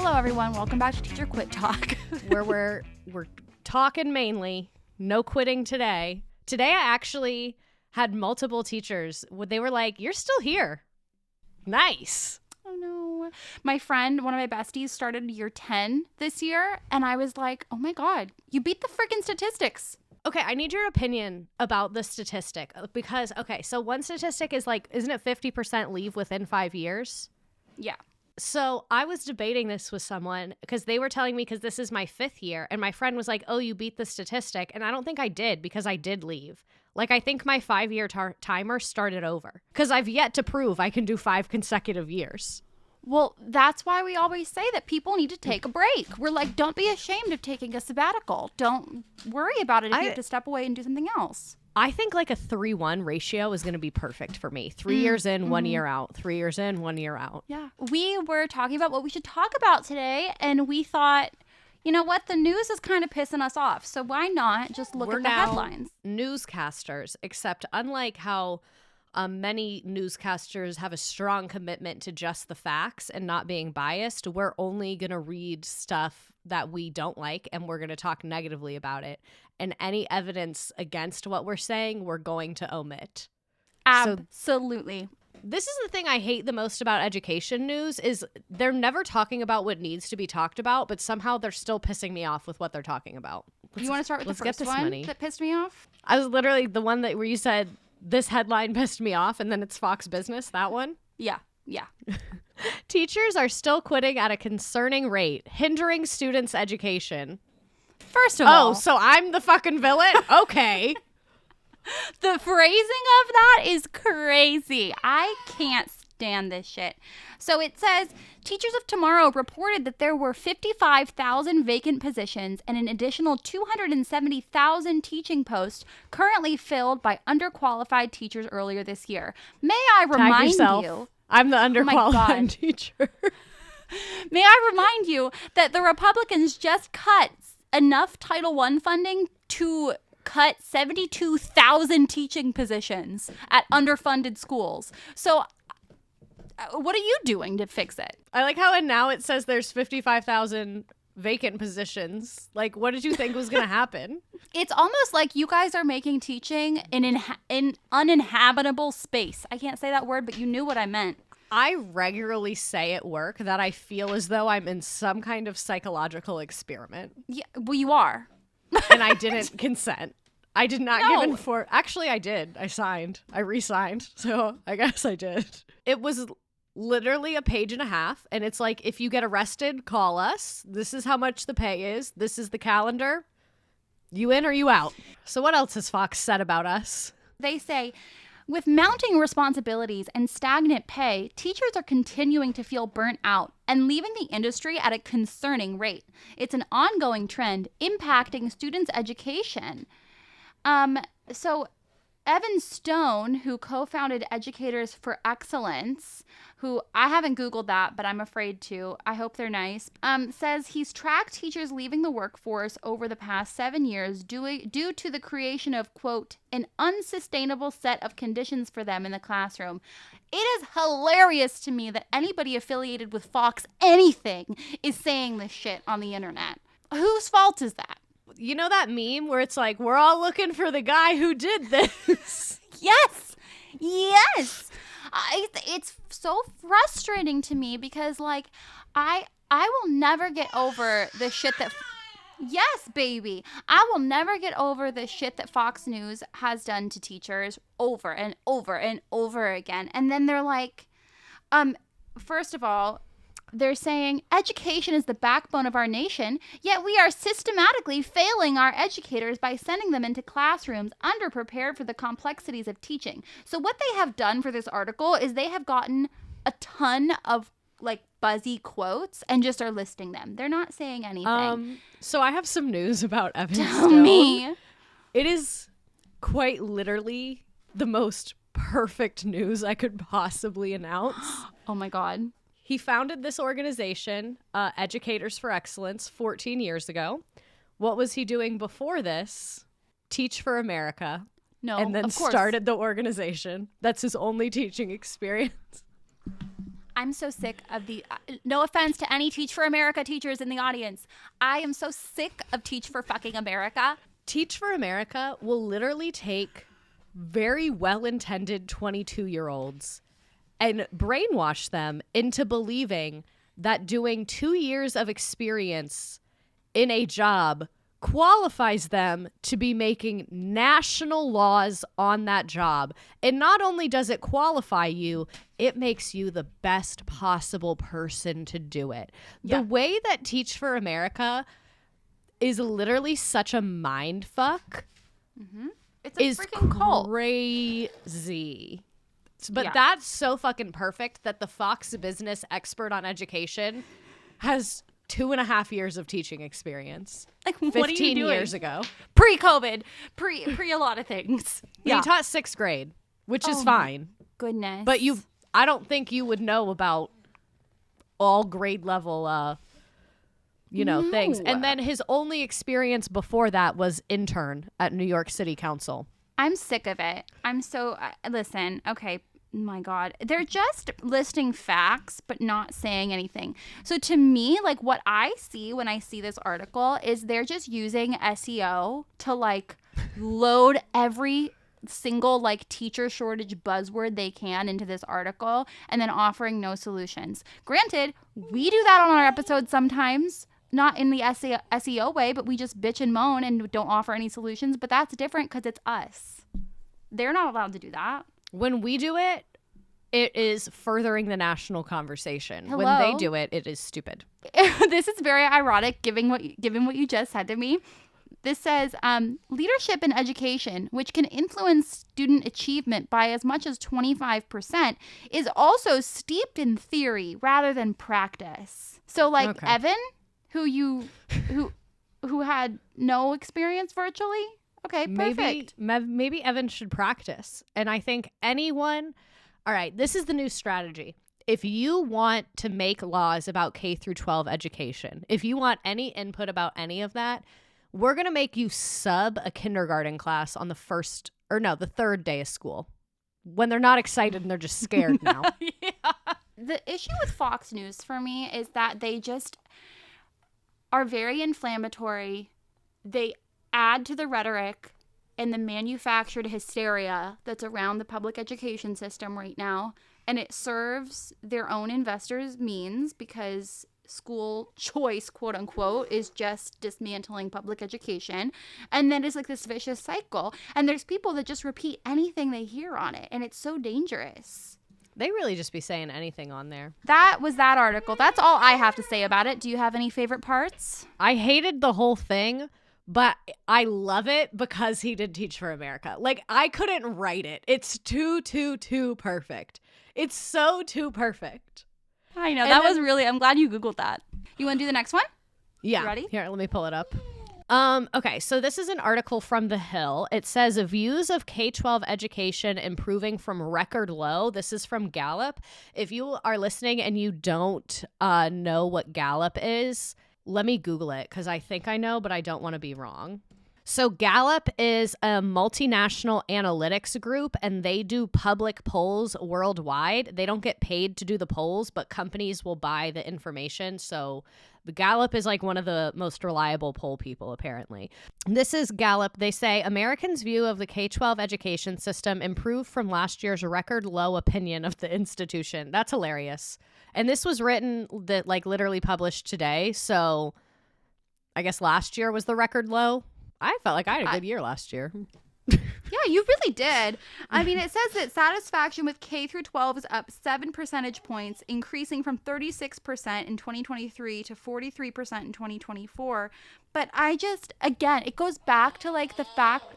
Hello, everyone. Welcome back to Teacher Quit Talk, where we're talking mainly. No quitting today. Today, I actually had multiple teachers. They were like, "You're still here. Nice." Oh, no. My friend, one of my besties, started year 10 this year, and I was like, oh, my God, you beat the freaking statistics. Okay, I need your opinion about the statistic because, okay, so one statistic is like, isn't it 50% leave within 5 years? Yeah. So I was debating this with someone because they were telling me, because this is my 5th year, and my friend was like, oh, you beat the statistic. And I don't think I did, because I did leave. Like, I think my 5-year timer started over because I've yet to prove I can do 5 consecutive years. Well, that's why we always say that people need to take a break. We're like, don't be ashamed of taking a sabbatical. Don't worry about it if you have to step away and do something else. I think like a 3-1 ratio is going to be perfect for me. 3 years in, 1 year out. 3 years in, 1 year out. Yeah. We were talking about what we should talk about today, and we thought, you know what? The news is kind of pissing us off. So why not just look at the headlines? Newscasters, except unlike how many newscasters have a strong commitment to just the facts and not being biased, we're only going to read stuff that we don't like, and we're going to talk negatively about it. And any evidence against what we're saying, we're going to omit. Absolutely. So this is the thing I hate the most about education news is they're never talking about what needs to be talked about, but somehow they're still pissing me off with what they're talking about. You want to start with the first one that pissed me off? I was literally the one where you said, this headline pissed me off, and then it's Fox Business, that one? Yeah. Teachers are still quitting at a concerning rate, hindering students' education. First of all. Oh, so I'm the fucking villain? Okay. The phrasing of that is crazy. I can't stand this shit. So it says, Teachers of Tomorrow reported that there were 55,000 vacant positions and an additional 270,000 teaching posts currently filled by underqualified teachers earlier this year. May I remind you... I'm the underqualified teacher. May I remind you that the Republicans just cut enough Title I funding to cut 72,000 teaching positions at underfunded schools. So what are you doing to fix it? I like how now it says there's 55,000 vacant positions. Like, what did you think was going to happen? It's almost like you guys are making teaching an uninhabitable space. I can't say that word, but you knew what I meant. I regularly say at work that I feel as though I'm in some kind of psychological experiment. Yeah, well, you are. And I didn't consent. I did not give in. Actually, I did. I signed. I re-signed. So I guess I did. It was literally a page and a half. And it's like, if you get arrested, call us. This is how much the pay is. This is the calendar. You in or you out? So what else has Fox said about us? They say, with mounting responsibilities and stagnant pay, teachers are continuing to feel burnt out and leaving the industry at a concerning rate. It's an ongoing trend impacting students' education. So Evan Stone, who co-founded Educators for Excellence, who I haven't Googled that, but I'm afraid to. I hope they're nice. Says he's tracked teachers leaving the workforce over the past 7 years due to the creation of, quote, an unsustainable set of conditions for them in the classroom. It is hilarious to me that anybody affiliated with Fox anything is saying this shit on the internet. Whose fault is that? You know that meme where it's like, we're all looking for the guy who did this? Yes. It's so frustrating to me because, like, I will never get over the shit that... Yes, baby. I will never get over the shit that Fox News has done to teachers over and over and over again. And then they're like, first of all, they're saying education is the backbone of our nation, yet we are systematically failing our educators by sending them into classrooms underprepared for the complexities of teaching. So what they have done for this article is they have gotten a ton of like buzzy quotes and just are listing them. They're not saying anything. So I have some news about Evan Stone. Tell me. It is quite literally the most perfect news I could possibly announce. Oh my God. He founded this organization, Educators for Excellence, 14 years ago. What was he doing before this? Teach for America. No, and then of course. started the organization. That's his only teaching experience. I'm so sick of the, no offense to any Teach for America teachers in the audience. I am so sick of Teach for fucking America. Teach for America will literally take very well-intended 22-year-olds and brainwash them into believing that doing 2 years of experience in a job qualifies them to be making national laws on that job. And not only does it qualify you, it makes you the best possible person to do it. Yeah. The way that Teach for America is literally such a mind fuck. Mm-hmm. It's a is freaking cult. Crazy. But Yeah. that's so fucking perfect that the Fox Business expert on education has 2.5 years of teaching experience. Like, 15 what are you doing? years ago. Pre-COVID, pre a lot of things. He taught 6th grade, which is Oh, fine. Goodness. But I don't think you would know about all grade level things. And then his only experience before that was intern at New York City Council. I'm sick of it. I'm so, listen, okay, my God. They're just listing facts, but not saying anything. So to me, like what I see when I see this article is they're just using SEO to like load every single like teacher shortage buzzword they can into this article and then offering no solutions. Granted, we do that on our episodes sometimes. Not in the SEO way, but we just bitch and moan and don't offer any solutions. But that's different because it's us. They're not allowed to do that. When we do it, it is furthering the national conversation. Hello? When they do it, it is stupid. This is very ironic, given what you just said to me. This says, leadership in education, which can influence student achievement by as much as 25%, is also steeped in theory rather than practice. So, like Okay. Evan, who had no experience virtually. Okay, perfect. Maybe Evan should practice. And I think anyone, all right, this is the new strategy. If you want to make laws about K through 12 education, if you want any input about any of that, we're going to make you sub a kindergarten class on the third day of school when they're not excited and they're just scared now. Yeah. The issue with Fox News for me is that they just are very inflammatory. They add to the rhetoric and the manufactured hysteria that's around the public education system right now. And it serves their own investors' means because school choice, quote unquote, is just dismantling public education. And then it's like this vicious cycle. And there's people that just repeat anything they hear on it. And it's so dangerous. They really just be saying anything on there. That was that article. That's all I have to say about it. Do you have any favorite parts? I hated the whole thing, but I love it because he did Teach for America. Like, I couldn't write it. It's too perfect. It's so too perfect. I know. That was really, I'm glad you Googled that. You want to do the next one? Yeah. You ready? Here, let me pull it up. Okay, so this is an article from The Hill. It says views of K-12 education improving from record low. This is from Gallup. If you are listening and you don't know what Gallup is, let me Google it because I think I know, but I don't want to be wrong. So Gallup is a multinational analytics group, and they do public polls worldwide. They don't get paid to do the polls, but companies will buy the information. So the Gallup is like one of the most reliable poll people, apparently. This is Gallup. They say Americans' view of the K-12 education system improved from last year's record low opinion of the institution. That's hilarious. And this was written that like literally published today. So I guess last year was the record low. I felt like I had a good year last year. Yeah, you really did. I mean, it says that satisfaction with K through 12 is up 7 percentage points, increasing from 36% in 2023 to 43% in 2024. But again, it goes back to like the fact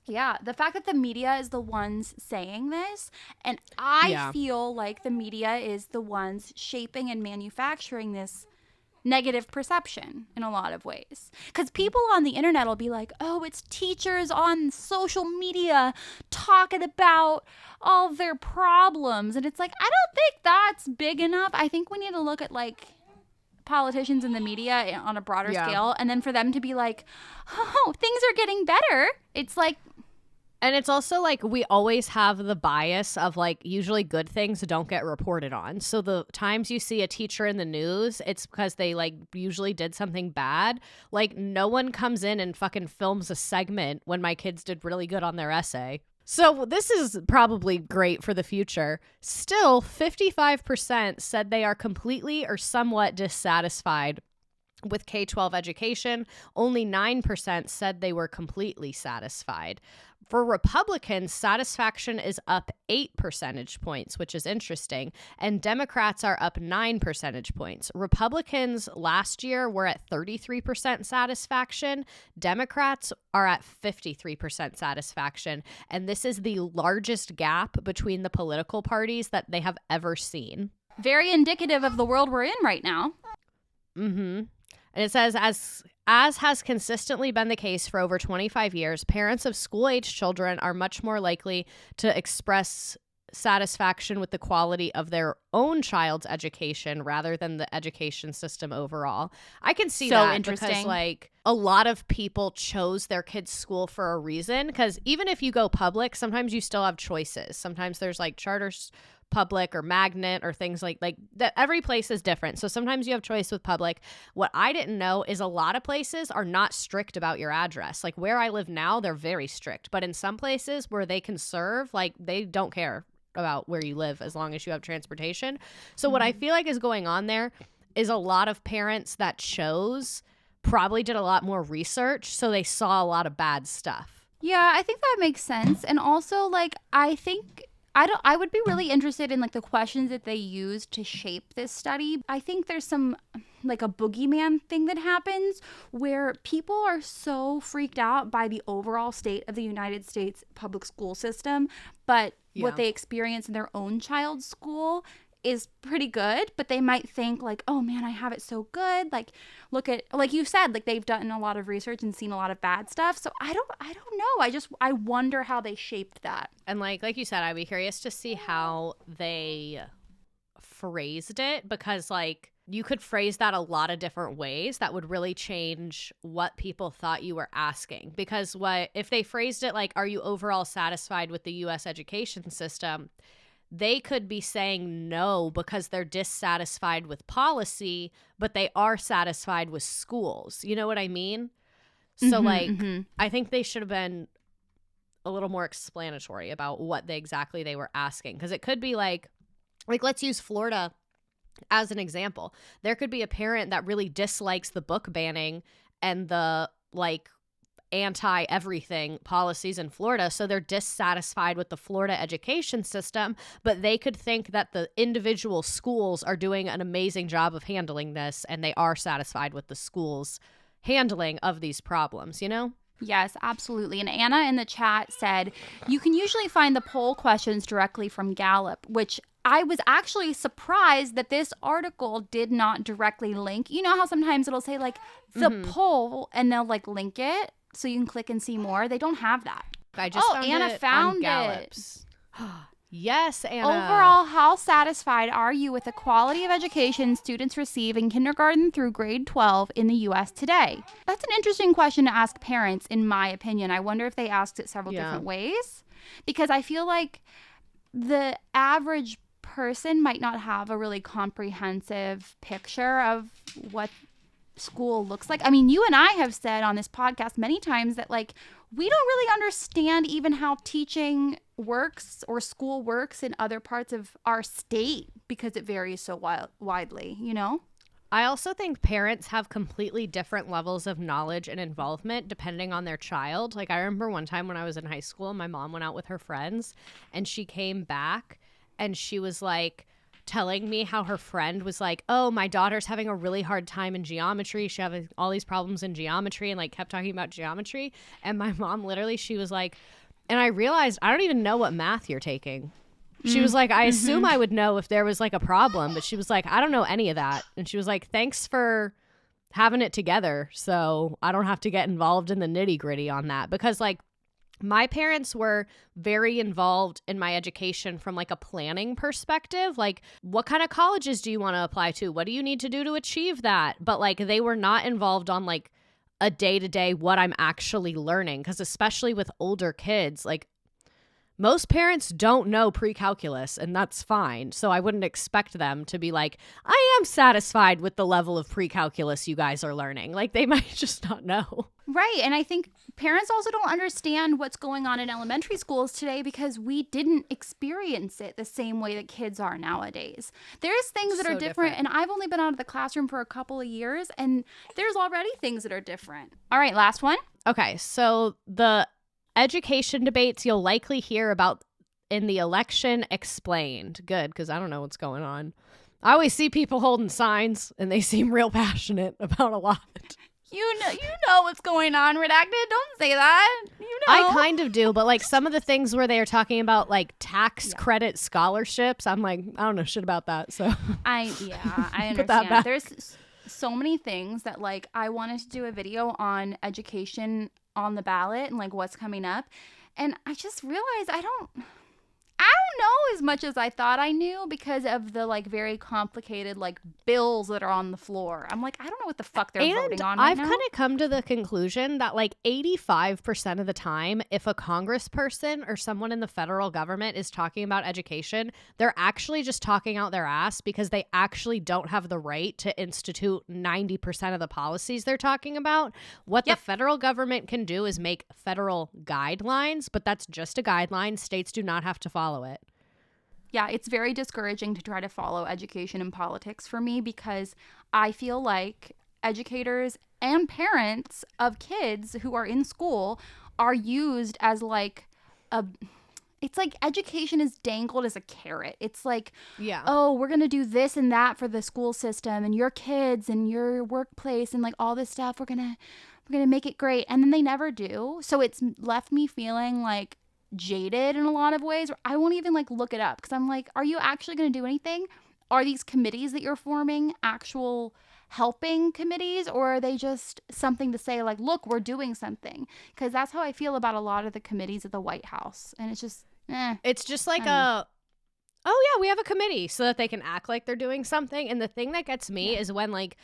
that the media is the ones saying this. And I feel like the media is the ones shaping and manufacturing this negative perception in a lot of ways. Because people on the internet will be like, oh, it's teachers on social media talking about all their problems. And it's like, I don't think that's big enough. I think we need to look at like politicians in the media on a broader scale. And then for them to be like, oh, things are getting better. It's like, And it's also like we always have the bias of like usually good things don't get reported on. So the times you see a teacher in the news, it's because they like usually did something bad. Like no one comes in and fucking films a segment when my kids did really good on their essay. So this is probably great for the future. Still, 55% said they are completely or somewhat dissatisfied with K-12 education. Only 9% said they were completely satisfied. For Republicans, satisfaction is up 8 percentage points, which is interesting, and Democrats are up 9 percentage points. Republicans last year were at 33% satisfaction. Democrats are at 53% satisfaction, and this is the largest gap between the political parties that they have ever seen. Very indicative of the world we're in right now. Mm-hmm. And it says, as has consistently been the case for over 25 years, parents of school-age children are much more likely to express satisfaction with the quality of their own child's education rather than the education system overall. I can see that because like a lot of people chose their kids' school for a reason, because even if you go public, sometimes you still have choices. Sometimes there's like charters, public or magnet or things like that. Every place is different, so sometimes you have choice with public. What I didn't know is a lot of places are not strict about your address. Like where I live now, they're very strict, but in some places where they can serve, like they don't care about where you live as long as you have transportation. So what I feel like is going on there is a lot of parents that chose probably did a lot more research, so they saw a lot of bad stuff. Yeah, I think that makes sense. And also like I would be really interested in like the questions that they used to shape this study. I think there's some like a boogeyman thing that happens where people are so freaked out by the overall state of the United States public school system, but what they experience in their own child's school is pretty good, but they might think like, oh man, I have it so good. Like, look at, like you said, like they've done a lot of research and seen a lot of bad stuff. So I don't know. I wonder how they shaped that. And like you said, I'd be curious to see how they phrased it, because like you could phrase that a lot of different ways that would really change what people thought you were asking. Because what if they phrased it like, are you overall satisfied with the US education system? They could be saying no because they're dissatisfied with policy, but they are satisfied with schools. You know what I mean? So I think they should have been a little more explanatory about what exactly they were asking. Because it could be like let's use Florida as an example. There could be a parent that really dislikes the book banning and the like anti-everything policies in Florida, so they're dissatisfied with the Florida education system, but they could think that the individual schools are doing an amazing job of handling this, and they are satisfied with the schools' handling of these problems, you know? Yes, absolutely. And Anna in the chat said, you can usually find the poll questions directly from Gallup, which I was actually surprised that this article did not directly link. You know how sometimes it'll say like the poll and they'll like link it so you can click and see more? They don't have that. I just found Anna it found on Gallup's. Yes, Anna. Overall, how satisfied are you with the quality of education students receive in kindergarten through grade 12 in the U.S. today? That's an interesting question to ask parents, in my opinion. I wonder if they asked it several different ways, because I feel like the average person might not have a really comprehensive picture of what school looks like. I mean, you and I have said on this podcast many times that like we don't really understand even how teaching works or school works in other parts of our state, because it varies so widely, you know? I also think parents have completely different levels of knowledge and involvement depending on their child. Like I remember one time when I was in high school, my mom went out with her friends and she came back and she was like telling me how her friend was like, oh, my daughter's having a really hard time in geometry. She's having all these problems in geometry, and like kept talking about geometry. And my mom literally, she was like, and I realized I don't even know what math you're taking. She was like, I assume I would know if there was like a problem, but she was like, I don't know any of that. And she was like, thanks for having it together so I don't have to get involved in the nitty gritty on that. Because like my parents were very involved in my education from like a planning perspective. Like, what kind of colleges do you want to apply to? What do you need to do to achieve that? But like, they were not involved on like a day-to-day what I'm actually learning. Because especially with older kids, like most parents don't know pre-calculus, and that's fine. So I wouldn't expect them to be like, I am satisfied with the level of pre-calculus you guys are learning. Like, they might just not know. Right. And I think parents also don't understand what's going on in elementary schools today because we didn't experience it the same way that kids are nowadays. There's things that are different, and I've only been out of the classroom for a couple of years, and there's already things that are different. All right, last one. Okay, so the education debates you'll likely hear about in the election explained. Good, because I don't know what's going on. I always see people holding signs, and they seem real passionate about a lot. You know what's going on, Redacted. Don't say that. You know. I kind of do, but like some of the things where they are talking about like tax credit scholarships, I'm like, I don't know shit about that. So I understand. There's so many things that like I wanted to do a video on education on the ballot and like what's coming up, and I just realized I don't know as much as I thought I knew because of the like very complicated like bills that are on the floor. I'm like, I don't know what the fuck they're voting on right I've now. kind of come to the conclusion that like 85% of the time, if a congressperson or someone in the federal government is talking about education, they're actually just talking out their ass because they actually don't have the right to institute 90% of the policies they're talking about. What the federal government can do is make federal guidelines, but that's just a guideline. States do not have to follow it. Yeah, it's very discouraging to try to follow education and politics for me because I feel like educators and parents of kids who are in school are used as like it's like education is dangled as a carrot. It's like, oh, we're going to do this and that for the school system and your kids and your workplace and like all this stuff. We're going to make it great. And then they never do. So it's left me feeling like jaded in a lot of ways. I won't even like look it up because I'm like, are you actually going to do anything? Are these committees that you're forming actual helping committees, or are they just something to say like, look, we're doing something? Because that's how I feel about a lot of the committees at the White House. And it's just it's just like oh yeah, we have a committee so that they can act like they're doing something. And the thing that gets me is when like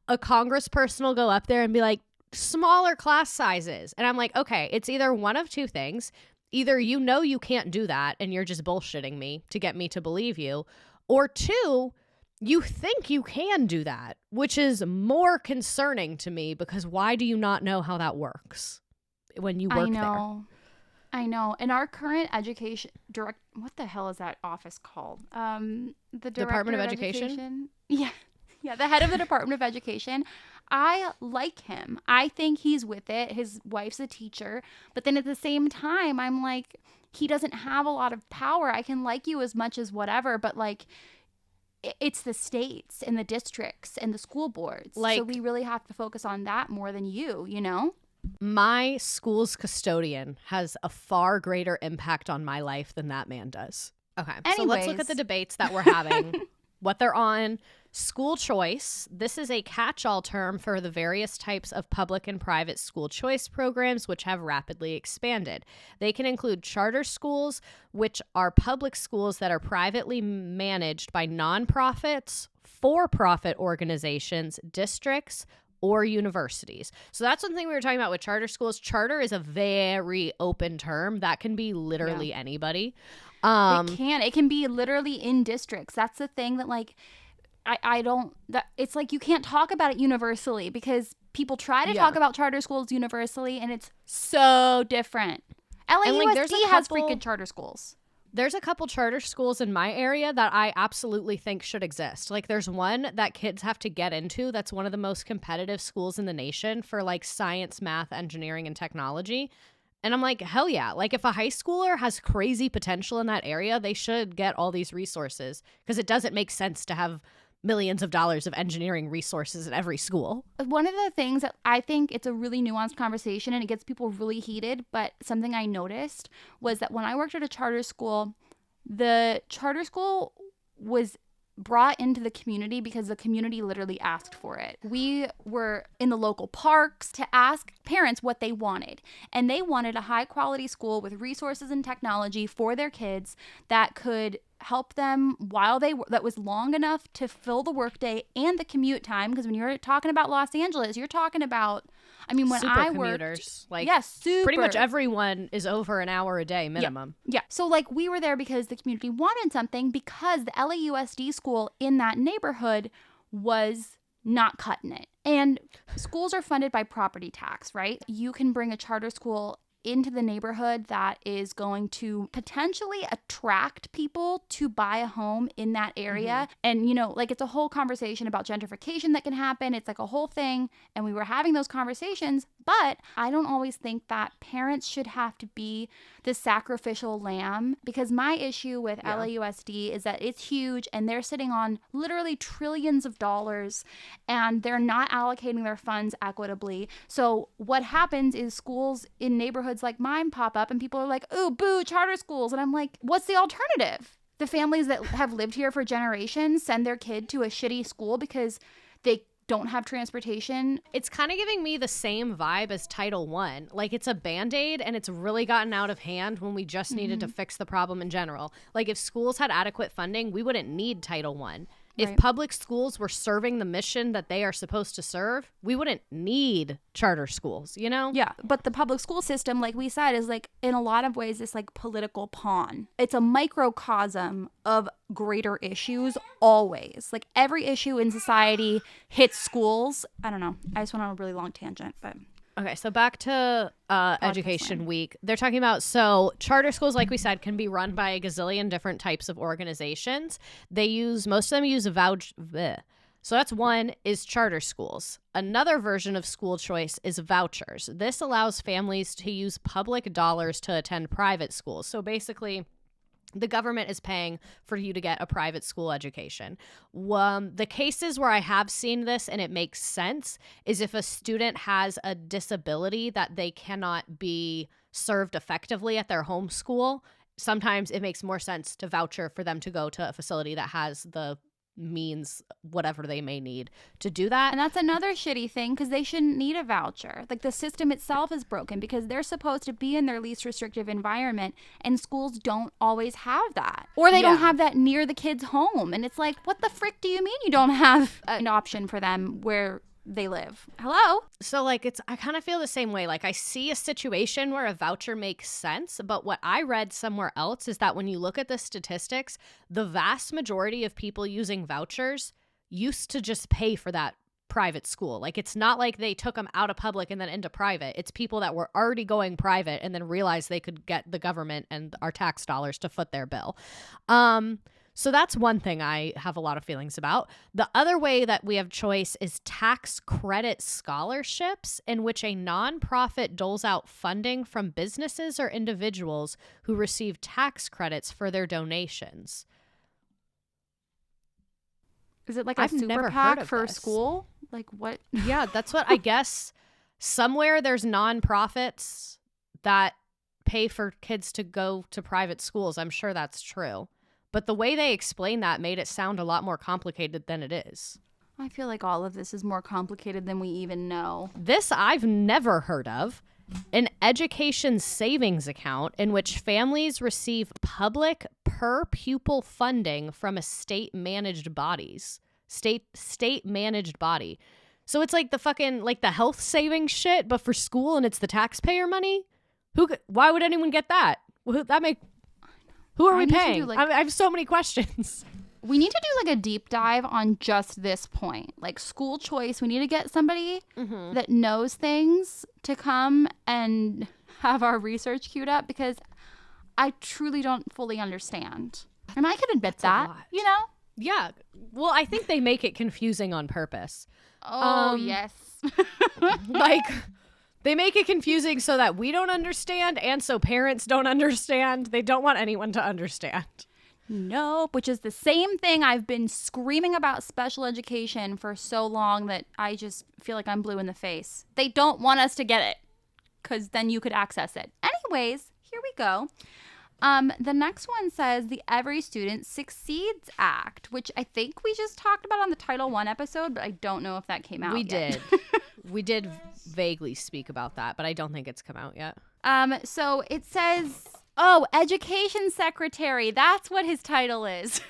a congressperson will go up there and be like, smaller class sizes, and I'm like, okay, it's either one of two things. Either you know you can't do that and you're just bullshitting me to get me to believe you, or two, you think you can do that, which is more concerning to me because why do you not know how that works when you work there? I know. And our current education what the hell is that office called? The Department of Education? Yeah. Yeah, the head of the Department of Education. I like him. I think he's with it. His wife's a teacher. But then at the same time, I'm like, he doesn't have a lot of power. I can like you as much as whatever, but like, it's the states and the districts and the school boards. Like, so we really have to focus on that more than you know? My school's custodian has a far greater impact on my life than that man does. Okay, so let's look at the debates that we're having, what they're on. School choice. This is a catch-all term for the various types of public and private school choice programs which have rapidly expanded. They can include charter schools, which are public schools that are privately managed by nonprofits, for-profit organizations, districts, or universities. So that's one thing we were talking about with charter schools. Charter is a very open term. That can be literally anybody. It can be literally in districts. That's the thing that like it's like you can't talk about it universally because people try to talk about charter schools universally and it's so different. LAUSD has freaking charter schools. There's a couple charter schools in my area that I absolutely think should exist. Like there's one that kids have to get into that's one of the most competitive schools in the nation for like science, math, engineering, and technology. And I'm like, hell yeah. Like if a high schooler has crazy potential in that area, they should get all these resources because it doesn't make sense to have millions of dollars of engineering resources at every school. One of the things that I think it's a really nuanced conversation and it gets people really heated, but something I noticed was that when I worked at a charter school, the charter school was brought into the community because the community literally asked for it. We were in the local parks to ask parents what they wanted. And they wanted a high quality school with resources and technology for their kids that could help them while that was long enough to fill the workday and the commute time. Because when you're talking about Los Angeles, you're talking about, I mean, when super I commuters, worked, yes, super. Pretty much everyone is over an hour a day minimum. Yeah. So like we were there because the community wanted something, because the LAUSD school in that neighborhood was not cutting it. And schools are funded by property tax, right? You can bring a charter school into the neighborhood that is going to potentially attract people to buy a home in that area. And, you know, like it's a whole conversation about gentrification that can happen. It's like a whole thing. And we were having those conversations, but I don't always think that parents should have to be the sacrificial lamb, because my issue with LAUSD is that it's huge and they're sitting on literally trillions of dollars and they're not allocating their funds equitably. So what happens is schools in neighborhoods like mine pop up and people are like, ooh, boo, charter schools. And I'm like, what's the alternative? The families that have lived here for generations send their kid to a shitty school because they don't have transportation. It's kind of giving me the same vibe as Title I. Like, it's a Band-Aid and it's really gotten out of hand when we just needed to fix the problem in general. Like, if schools had adequate funding, we wouldn't need Title I. If public schools were serving the mission that they are supposed to serve, we wouldn't need charter schools, you know? Yeah, but the public school system, like we said, is like in a lot of ways this like political pawn. It's a microcosm of greater issues always. Like every issue in society hits schools. I don't know. I just went on a really long tangent, but... Okay, so back to Education Week. They're talking about, so charter schools, like we said, can be run by a gazillion different types of organizations. Most of them use a voucher. So that's one, is charter schools. Another version of school choice is vouchers. This allows families to use public dollars to attend private schools. So basically, the government is paying for you to get a private school education. The cases where I have seen this and it makes sense is if a student has a disability that they cannot be served effectively at their home school. Sometimes it makes more sense to voucher for them to go to a facility that has the means, whatever they may need to do that. And that's another shitty thing, because they shouldn't need a voucher. Like, the system itself is broken because they're supposed to be in their least restrictive environment, and schools don't always have that, or they don't have that near the kid's home. And it's like, what the frick do you mean you don't have an option for them where they live? Hello? So like, I kind of feel the same way. Like, I see a situation where a voucher makes sense, but what I read somewhere else is that when you look at the statistics, the vast majority of people using vouchers used to just pay for that private school. Like, it's not like they took them out of public and then into private. It's people that were already going private and then realized they could get the government and our tax dollars to foot their bill. So that's one thing I have a lot of feelings about. The other way that we have choice is tax credit scholarships, in which a nonprofit doles out funding from businesses or individuals who receive tax credits for their donations. Is it like a super PAC for school? Like what? Yeah, that's what I guess. Somewhere there's nonprofits that pay for kids to go to private schools. I'm sure that's true. But the way they explain that made it sound a lot more complicated than it is. I feel like all of this is more complicated than we even know. This I've never heard of. An education savings account in which families receive public per pupil funding from a state-managed bodies. State-managed body. So it's like the fucking, like the health savings shit, but for school, and it's the taxpayer money? Why would anyone get that? Who are we paying? I have so many questions. We need to do like a deep dive on just this point. Like school choice, we need to get somebody that knows things to come and have our research queued up, because I truly don't fully understand. And I can admit that, you know? Yeah. Well, I think they make it confusing on purpose. Oh, yes. Like... They make it confusing so that we don't understand and so parents don't understand. They don't want anyone to understand. Nope, which is the same thing I've been screaming about special education for so long that I just feel like I'm blue in the face. They don't want us to get it, because then you could access it. Anyways, here we go. The next one says the Every Student Succeeds Act, which I think we just talked about on the Title I episode, but I don't know if that came out yet. We did vaguely speak about that, but I don't think it's come out yet. So it says, Education Secretary. That's what his title is.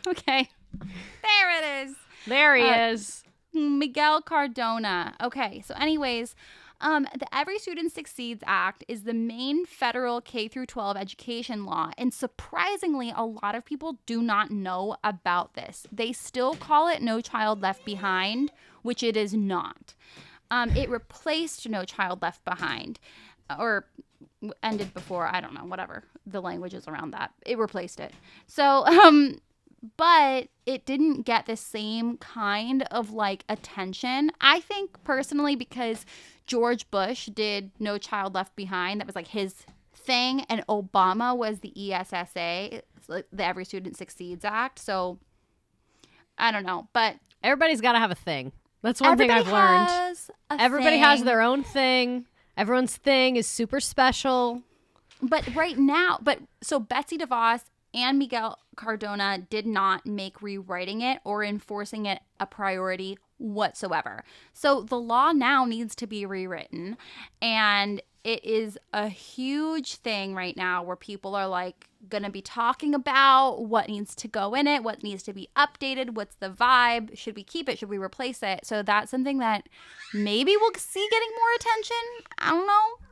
Okay. There it is. There he is. Miguel Cardona. Okay. So anyways, The Every Student Succeeds Act is the main federal K through 12 education law, and surprisingly, a lot of people do not know about this. They still call it No Child Left Behind, which it is not. It replaced No Child Left Behind, or ended before, I don't know, whatever the language is around that. It replaced it. So, but it didn't get the same kind of like attention. I think personally because George Bush did No Child Left Behind. That was like his thing. And Obama was the ESSA, the Every Student Succeeds Act. So I don't know. But everybody's got to have a thing. That's one thing I've learned. Everybody has their own thing. Everyone's thing is super special. But right now, so Betsy DeVos and Miguel Cardona did not make rewriting it or enforcing it a priority whatsoever. So the law now needs to be rewritten, and it is a huge thing right now where people are like going to be talking about what needs to go in it, what needs to be updated, what's the vibe, should we keep it, should we replace it? So that's something that maybe we'll see getting more attention. I don't know.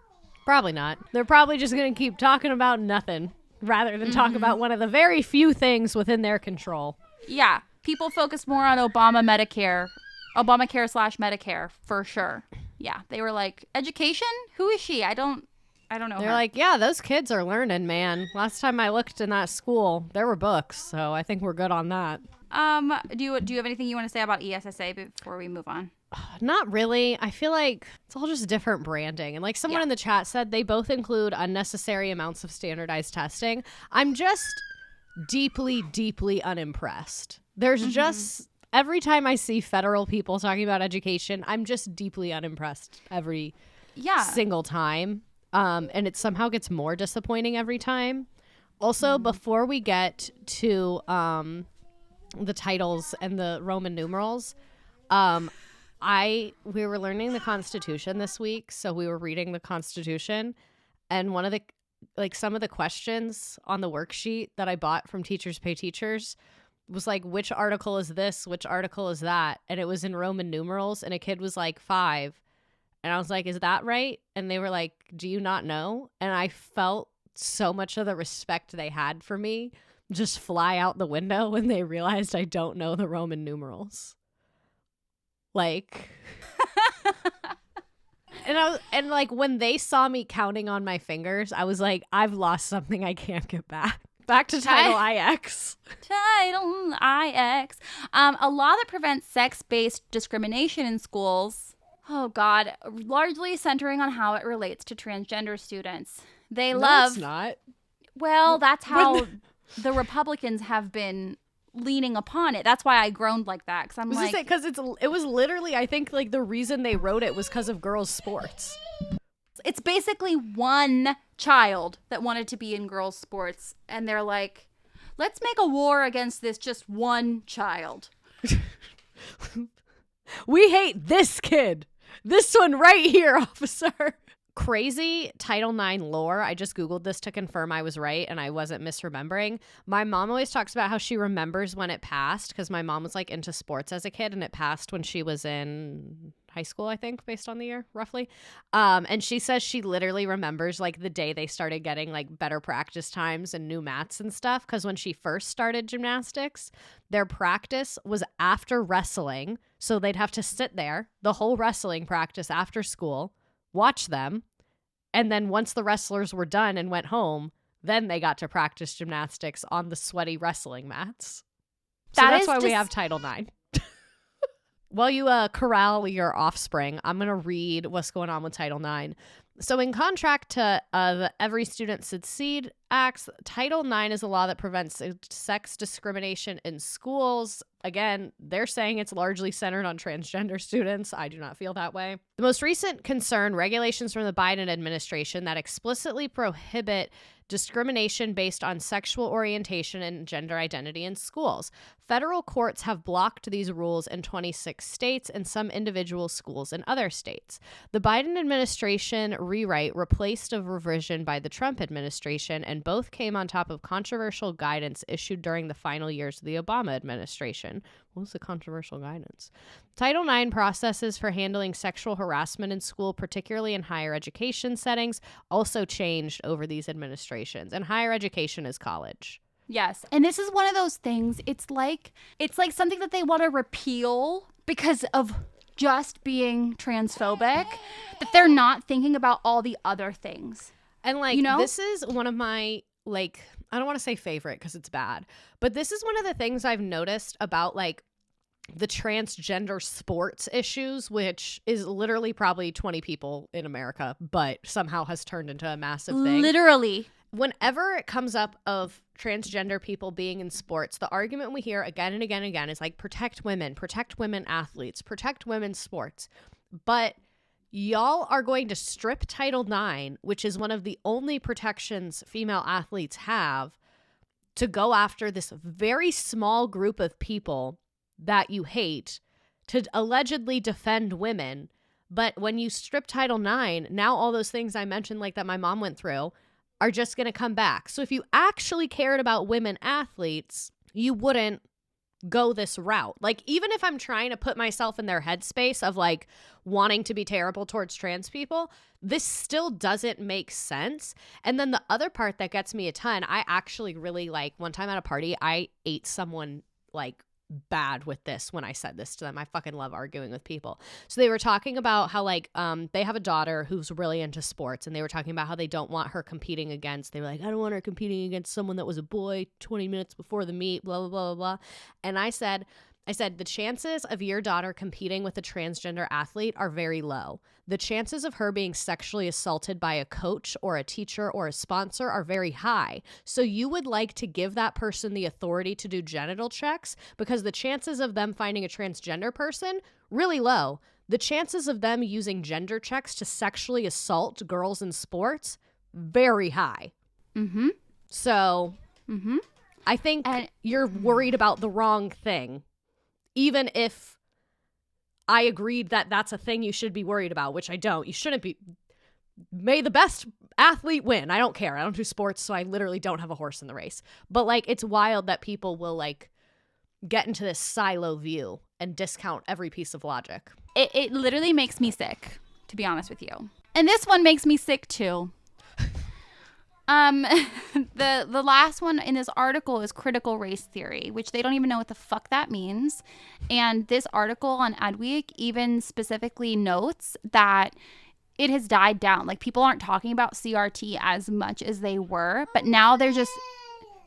Probably not. They're probably just going to keep talking about nothing rather than talk about one of the very few things within their control. Yeah. People focus more on Obamacare / Medicare for sure. Yeah. They were like, education? Who is she? I don't know. They're like, yeah, those kids are learning, man. Last time I looked in that school, there were books. So I think we're good on that. Do you have anything you want to say about ESSA before we move on? Not really. I feel like it's all just different branding. And like someone in the chat said, they both include unnecessary amounts of standardized testing. I'm just deeply, deeply unimpressed. There's just, every time I see federal people talking about education, I'm just deeply unimpressed every single time. And it somehow gets more disappointing every time. Also, before we get to the titles and the Roman numerals, we were learning the Constitution this week, so we were reading the Constitution, and one of the some of the questions on the worksheet that I bought from Teachers Pay Teachers was like, which article is this, which article is that, and it was in Roman numerals, and a kid was like 5, and I was like, is that right? And they were like, do you not know? And I felt so much of the respect they had for me just fly out the window when they realized I don't know the Roman numerals. Like, and like when they saw me counting on my fingers, I was like, I've lost something I can't get back. Back to Title IX. Title IX. A law that prevents sex-based discrimination in schools. Oh, God. Largely centering on how it relates to transgender students. No, it's not. Well, that's how the Republicans have been leaning upon it. That's why I groaned like that, because I'm like, because it was literally, I think, like the reason they wrote it was because of girls' sports. It's basically one child that wanted to be in girls' sports, and they're like, let's make a war against this just one child. We hate this kid. This one right here, officer. Crazy Title IX lore. I just Googled this to confirm I was right and I wasn't misremembering. My mom always talks about how she remembers when it passed, because my mom was like into sports as a kid, and it passed when she was in high school, I think, based on the year, roughly. And she says she literally remembers like the day they started getting like better practice times and new mats and stuff, because when she first started gymnastics, their practice was after wrestling. So they'd have to sit there the whole wrestling practice after school, watch them, and then once the wrestlers were done and went home, then they got to practice gymnastics on the sweaty wrestling mats. So that's why we have Title IX. While you corral your offspring, I'm going to read what's going on with Title IX. So in contrast to the Every Student Succeed Acts, Title IX is a law that prevents sex discrimination in schools. Again, they're saying it's largely centered on transgender students. I do not feel that way. The most recent concern, regulations from the Biden administration that explicitly prohibit discrimination based on sexual orientation and gender identity in schools. Federal courts have blocked these rules in 26 states and some individual schools in other states. The Biden administration rewrite replaced a revision by the Trump administration, and both came on top of controversial guidance issued during the final years of the Obama administration, What was the controversial guidance? Title IX processes for handling sexual harassment in school, particularly in higher education settings, also changed over these administrations. And higher education is college. Yes. And this is one of those things, it's like something that they want to repeal because of just being transphobic, that they're not thinking about all the other things. And like, this is one of my, like, I don't want to say favorite because it's bad, but this is one of the things I've noticed about like the transgender sports issues, which is literally probably 20 people in America, but somehow has turned into a massive thing. Literally. Whenever it comes up of transgender people being in sports, the argument we hear again and again and again is like, protect women athletes, protect women's sports. But y'all are going to strip Title IX, which is one of the only protections female athletes have, to go after this very small group of people that you hate to allegedly defend women. But when you strip Title IX, now all those things I mentioned, like that my mom went through, are just going to come back. So if you actually cared about women athletes, you wouldn't go this route. Like, even if I'm trying to put myself in their headspace of like wanting to be terrible towards trans people, this still doesn't make sense. And then the other part that gets me a ton, I actually really like, one time at a party, I ate someone like bad with this when I said this to them. I fucking love arguing with people. So they were talking about how like they have a daughter who's really into sports, and they were talking about how they don't want her competing against, they were like, I don't want her competing against someone that was a boy 20 minutes before the meet, blah blah blah blah blah. And I said the chances of your daughter competing with a transgender athlete are very low. The chances of her being sexually assaulted by a coach or a teacher or a sponsor are very high. So you would like to give that person the authority to do genital checks, because the chances of them finding a transgender person, really low. The chances of them using gender checks to sexually assault girls in sports, very high. Mm-hmm. So I think you're worried about the wrong thing. Even if I agreed that that's a thing you should be worried about, which I don't. You shouldn't be. May the best athlete win. I don't care. I don't do sports, so I literally don't have a horse in the race. But like, it's wild that people will like get into this silo view and discount every piece of logic. It literally makes me sick, to be honest with you. And this one makes me sick too. The last one in this article is critical race theory, which they don't even know what the fuck that means. And this article on Adweek even specifically notes that it has died down. Like, people aren't talking about CRT as much as they were, but now they're just,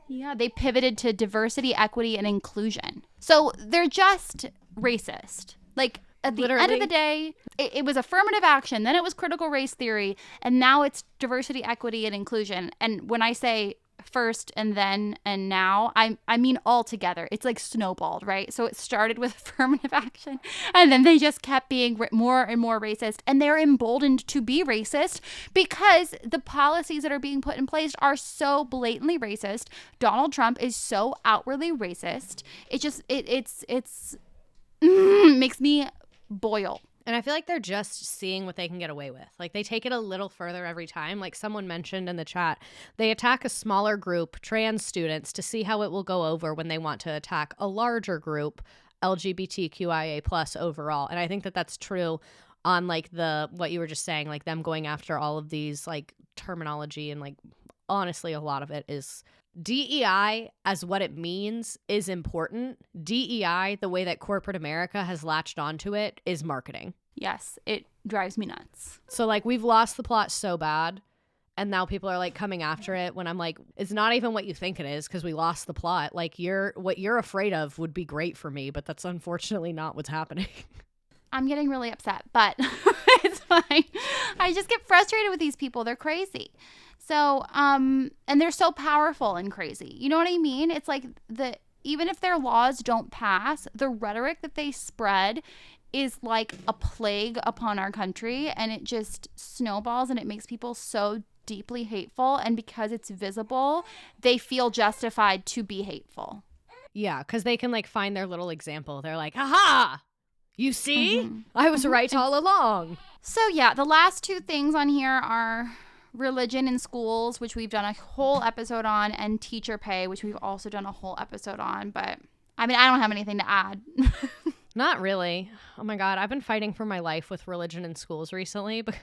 they pivoted to diversity, equity, and inclusion. So they're just racist. Like, at the end of the day, it was affirmative action, then it was critical race theory, and now it's diversity, equity, and inclusion. And when I say first and then and now, I mean all together. It's like snowballed, right? So it started with affirmative action, and then they just kept being more and more racist, and they're emboldened to be racist because the policies that are being put in place are so blatantly racist. Donald Trump is so outwardly racist. It just it's makes me boil. And I feel like they're just seeing what they can get away with. Like, they take it a little further every time. Like someone mentioned in the chat, they attack a smaller group, trans students, to see how it will go over when they want to attack a larger group, LGBTQIA plus overall. And I think that that's true on like what you were just saying, like them going after all of these like terminology, and like honestly a lot of it is DEI as what it means is important. DEI, the way that corporate America has latched onto it, is marketing. Yes, it drives me nuts. So like, we've lost the plot so bad, and now people are like coming after it when I'm like, it's not even what you think it is, because we lost the plot. Like, what you're afraid of would be great for me, but that's unfortunately not what's happening. I'm getting really upset, but it's fine. I just get frustrated with these people. They're crazy. So, and they're so powerful and crazy. You know what I mean? It's like even if their laws don't pass, the rhetoric that they spread is like a plague upon our country, and it just snowballs, and it makes people so deeply hateful. And because it's visible, they feel justified to be hateful. Yeah, because they can like find their little example. They're like, aha! You see? I was right all along. So yeah, the last two things on here are religion in schools, which we've done a whole episode on, and teacher pay, which we've also done a whole episode on. But I mean, I don't have anything to add. Not really. Oh my God. I've been fighting for my life with religion in schools recently because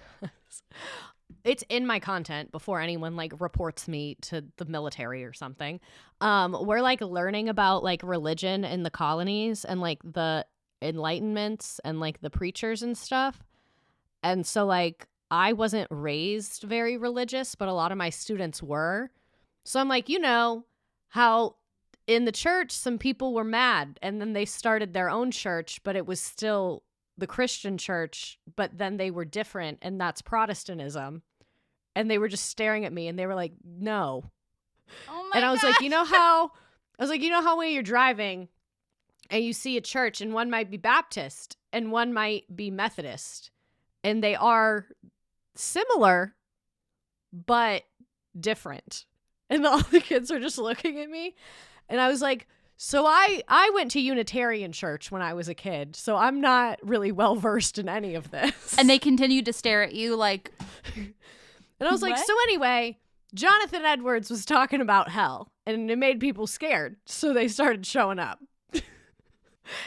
it's in my content before anyone like reports me to the military or something. We're like learning about like religion in the colonies and like the enlightenments and like the preachers and stuff. And so like I wasn't raised very religious, but a lot of my students were. So I'm like, you know how in the church, some people were mad and then they started their own church, but it was still the Christian church, but then they were different, and that's Protestantism. And they were just staring at me and they were like, no. Oh my And I was gosh. like, you know how when you're driving and you see a church and one might be Baptist and one might be Methodist, and they are similar, but different. And all the kids are just looking at me. And I was like, so I went to Unitarian church when I was a kid, so I'm not really well versed in any of this. And they continued to stare at you like. And I was like, What? so anyway, Jonathan Edwards was talking about hell, and it made people scared, so they started showing up.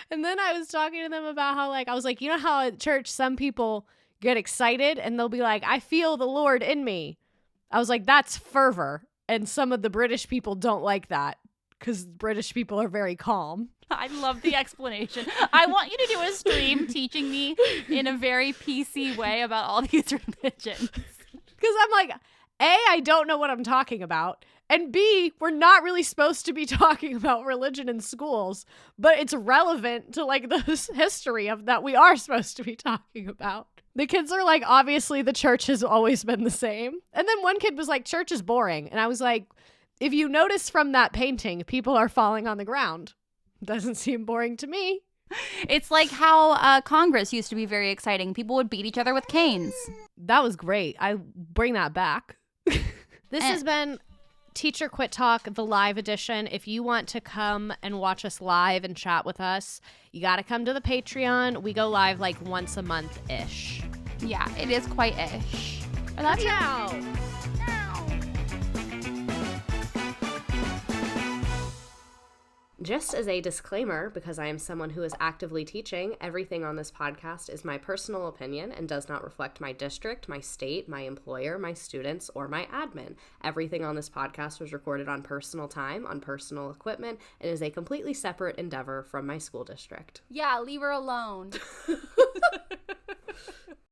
And then I was talking to them about how, like, I was like, you know how at church some people get excited and they'll be like, I feel the Lord in me. I was like, that's fervor. And some of the British people don't like that because British people are very calm. I love the explanation. I want you to do a stream teaching me in a very PC way about all these religions. Because I'm like, A, I don't know what I'm talking about. And B, we're not really supposed to be talking about religion in schools, but it's relevant to like the history of that we are supposed to be talking about. The kids are like, obviously the church has always been the same. And then one kid was like, church is boring. And I was like, if you notice from that painting, people are falling on the ground. Doesn't seem boring to me. It's like how Congress used to be very exciting. People would beat each other with canes. That was great. I bring that back. This has been Teacher Quit Talk, the live edition. If you want to come and watch us live and chat with us, you got to come to the Patreon. We go live like once a month-ish. Yeah, it is quite ish. I love you. Ciao. Just as a disclaimer, because I am someone who is actively teaching, everything on this podcast is my personal opinion and does not reflect my district, my state, my employer, my students, or my admin. Everything on this podcast was recorded on personal time, on personal equipment, and is a completely separate endeavor from my school district. Yeah, leave her alone.